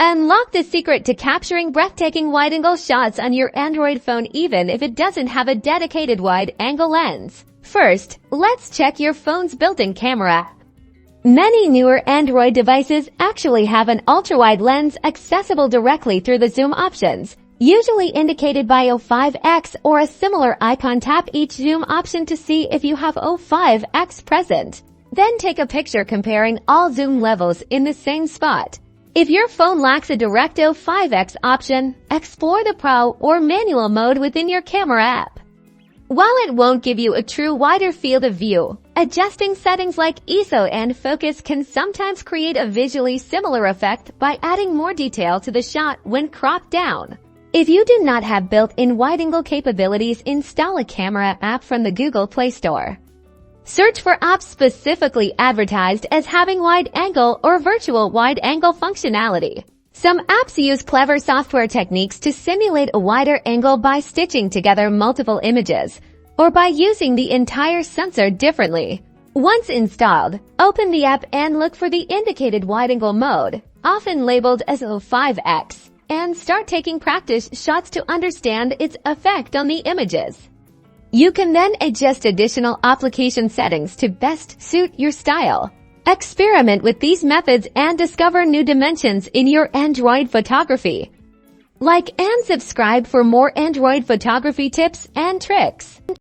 Unlock the secret to capturing breathtaking wide-angle shots on your Android phone even if it doesn't have a dedicated wide-angle lens. First, let's check your phone's built-in camera. Many newer Android devices actually have an ultra-wide lens accessible directly through the zoom options, usually indicated by 05x or a similar icon. Tap each zoom option to see if you have 05x present. Then take a picture comparing all zoom levels in the same spot. If your phone lacks a direct 05x option, explore the Pro or manual mode within your camera app. While it won't give you a true wider field of view, adjusting settings like ISO and focus can sometimes create a visually similar effect by adding more detail to the shot when cropped down. If you do not have built-in wide-angle capabilities, install a camera app from the Google Play Store. Search for apps specifically advertised as having wide-angle or virtual wide-angle functionality. Some apps use clever software techniques to simulate a wider angle by stitching together multiple images, or by using the entire sensor differently. Once installed, open the app and look for the indicated wide-angle mode, often labeled as 05x, and start taking practice shots to understand its effect on the images. You can then adjust additional application settings to best suit your style. Experiment with these methods and discover new dimensions in your Android photography. Like and subscribe for more Android photography tips and tricks.